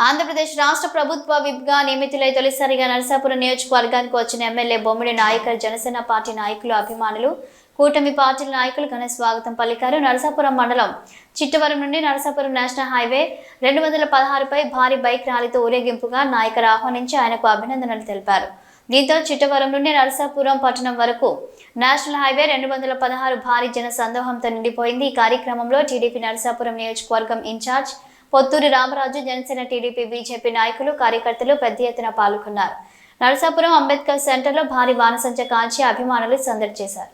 ఆంధ్రప్రదేశ్ రాష్ట్ర ప్రభుత్వ విప్గా నియమితులై తొలిసారిగా నరసాపురం నియోజకవర్గానికి వచ్చిన ఎమ్మెల్యే బొమ్మిడి నాయకర్ జనసేన పార్టీ నాయకులు అభిమానులు కూటమి పార్టీల నాయకులు ఘన స్వాగతం పలికారు. నరసాపురం మండలం చిట్టవరం నుండి నరసాపురం నేషనల్ హైవే 216పై భారీ బైక్ ర్యాలీతో ఊరేగింపుగా నాయకర్ ఆహ్వానించి ఆయనకు అభినందనలు తెలిపారు. దీంతో చిట్టవరం నుండి నరసాపురం పట్టణం వరకు నేషనల్ హైవే 216 భారీ జన సందోహంతో నిండిపోయింది. ఈ కార్యక్రమంలో టీడీపీ నరసాపురం నియోజకవర్గం in charge Potturi Ramaraju, Janasena, TDP, BJP నాయకులు, కార్యకర్తలు పెద్ద ఎత్తున పాల్గొన్నారు. నరసాపురం అంబేద్కర్ సెంటర్లో భారీ బాణసంచ కాల్చి అభిమానులు సందడి చేశారు.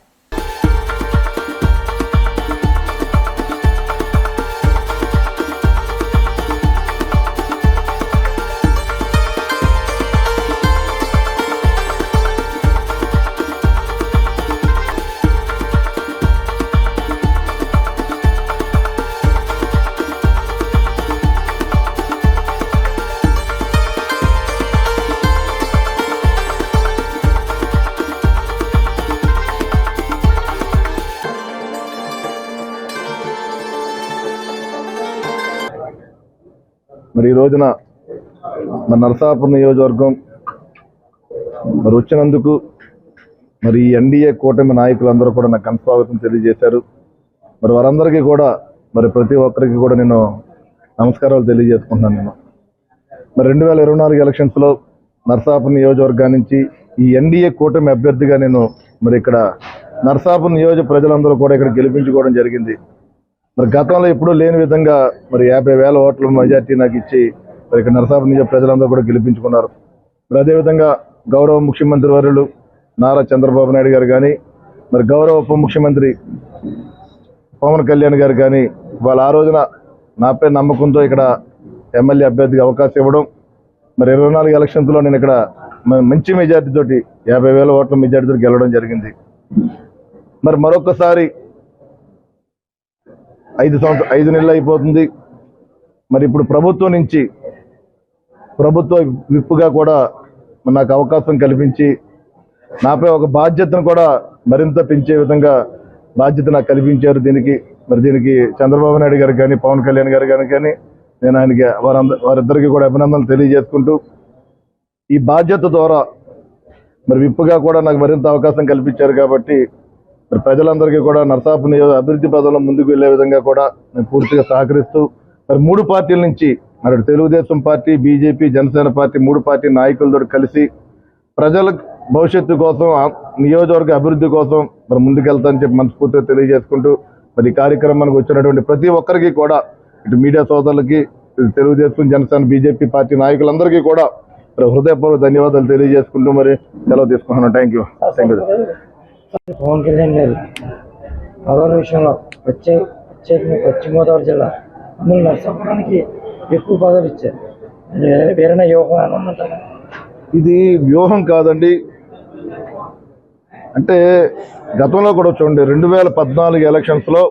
మరి ఈ రోజున మన నరసాపురం నియోజకవర్గం మరి వచ్చినందుకు మరి ఈ ఎన్డీఏ కూటమి నాయకులందరూ కూడా నాకు ఘన స్వాగతం తెలియజేశారు. మరి వారందరికీ కూడా మరి ప్రతి ఒక్కరికి కూడా నేను నమస్కారాలు తెలియజేసుకుంటున్నాను. నేను మరి 2024 ఎలక్షన్స్లో నరసాపురం నియోజకవర్గం నుంచి ఈ ఎన్డీఏ కూటమి అభ్యర్థిగా నేను మరి ఇక్కడ నరసాపురం నియోజక ప్రజలందరూ కూడా ఇక్కడ గెలిపించుకోవడం జరిగింది. మరి గతంలో ఎప్పుడూ లేని విధంగా మరి 50,000 ఓట్ల మెజార్టీ నాకు ఇచ్చి మరి ఇక్కడ నరసాపురం నియోజక ప్రజలందరూ కూడా గెలిపించుకున్నారు. మరి అదేవిధంగా గౌరవ ముఖ్యమంత్రి వర్యులు నారా చంద్రబాబు నాయుడు గారు కానీ, మరి గౌరవ ఉప ముఖ్యమంత్రి పవన్ కళ్యాణ్ గారు కానీ వాళ్ళు ఆ రోజున నాపై నమ్మకంతో ఇక్కడ ఎమ్మెల్యే అభ్యర్థికి అవకాశం ఇవ్వడం, మరి 24 ఎలక్షన్స్లో నేను ఇక్కడ మంచి మెజార్టీతోటి 50,000 ఓట్ల మెజార్టీతో గెలవడం జరిగింది. మరి మరొకసారి 5 నెలలు అయిపోతుంది. మరి ఇప్పుడు ప్రభుత్వం నుంచి ప్రభుత్వ విప్పుగా కూడా నాకు అవకాశం కల్పించి నాపై ఒక బాధ్యతను కూడా మరింత పెంచే విధంగా బాధ్యత నాకు కల్పించారు. దీనికి చంద్రబాబు నాయుడు గారు కానీ, పవన్ కళ్యాణ్ గారు కానీ నేను ఆయనకి వారిద్దరికీ కూడా అభినందనలు తెలియజేసుకుంటూ, ఈ బాధ్యత ద్వారా మరి విప్పుగా కూడా నాకు మరింత అవకాశం కల్పించారు కాబట్టి మరి ప్రజలందరికీ కూడా నరసాపురం అభివృద్ధి పదంలో ముందుకు వెళ్లే విధంగా కూడా నేను పూర్తిగా సహకరిస్తూ, మరి 3 పార్టీల నుంచి మరి Telugu Desam party, BJP, Janasena party 3 party నాయకులతో కలిసి ప్రజల భవిష్యత్తు కోసం, నియోజకవర్గ అభివృద్ధి కోసం మరి ముందుకెళ్తానని చెప్పి మనస్ఫూర్తిగా తెలియజేసుకుంటూ, మరి ఈ కార్యక్రమానికి వచ్చినటువంటి ప్రతి ఒక్కరికి కూడా, ఇటు మీడియా సోదరులకి, తెలుగుదేశం, జనసేన, బీజేపీ పార్టీ నాయకులందరికీ కూడా మరి హృదయపూర్వక ధన్యవాదాలు తెలియజేసుకుంటూ మరి సెలవు తీసుకుంటున్నాను. Thank you. పవన్ కళ్యాణ్ గారు పదవుల విషయంలో ప్రత్యేకంగా పశ్చిమ గోదావరి జిల్లా అందులో నరసాపురానికి ఎక్కువ పదవులు ఇచ్చారు. వేరే వ్యూహం అనమంటారు. ఇది వ్యూహం కాదండి. అంటే గతంలో కూడా చూడండి, 2014 ఎలక్షన్స్లో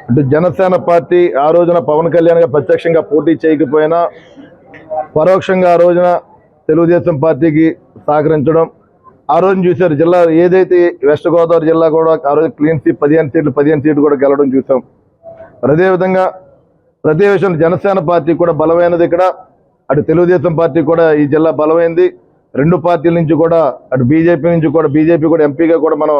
అంటే జనసేన పార్టీ ఆ రోజున పవన్ కళ్యాణ్ గారు ప్రత్యక్షంగా పోటీ చేయకపోయినా పరోక్షంగా ఆ రోజున తెలుగుదేశం పార్టీకి సహకరించడం, ఆ రోజు చూశారు. జిల్లా ఏదైతే వెస్ట్ గోదావరి జిల్లా కూడా ఆ రోజు క్లీన్ స్వీప్ 15 సీట్లు కూడా గెలవడం చూసాం. అదేవిధంగా ప్రతి విషయంలో జనసేన పార్టీ కూడా బలమైనది. ఇక్కడ అటు తెలుగుదేశం పార్టీ కూడా ఈ జిల్లా బలమైంది. 2 పార్టీల నుంచి కూడా, అటు బీజేపీ కూడా ఎంపీగా కూడా మనం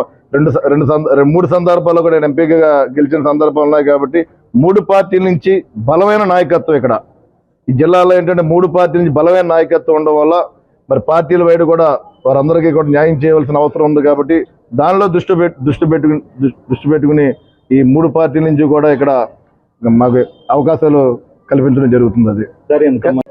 3 సందర్భాల్లో కూడా ఎంపీగా గెలిచిన సందర్భాలు ఉన్నాయి. కాబట్టి 3 పార్టీల నుంచి బలమైన నాయకత్వం ఇక్కడ ఈ జిల్లాలో ఏంటంటే 3 పార్టీల నుంచి బలమైన నాయకత్వం ఉండడం వల్ల మరి పార్టీల వైడ్ కూడా వారందరికీ కూడా న్యాయం చేయవలసిన అవసరం ఉంది. కాబట్టి దానిలో దృష్టి పెట్టుకుని ఈ 3 పార్టీల నుంచి కూడా ఇక్కడ మాకు అవకాశాలు కల్పించడం జరుగుతుంది. అది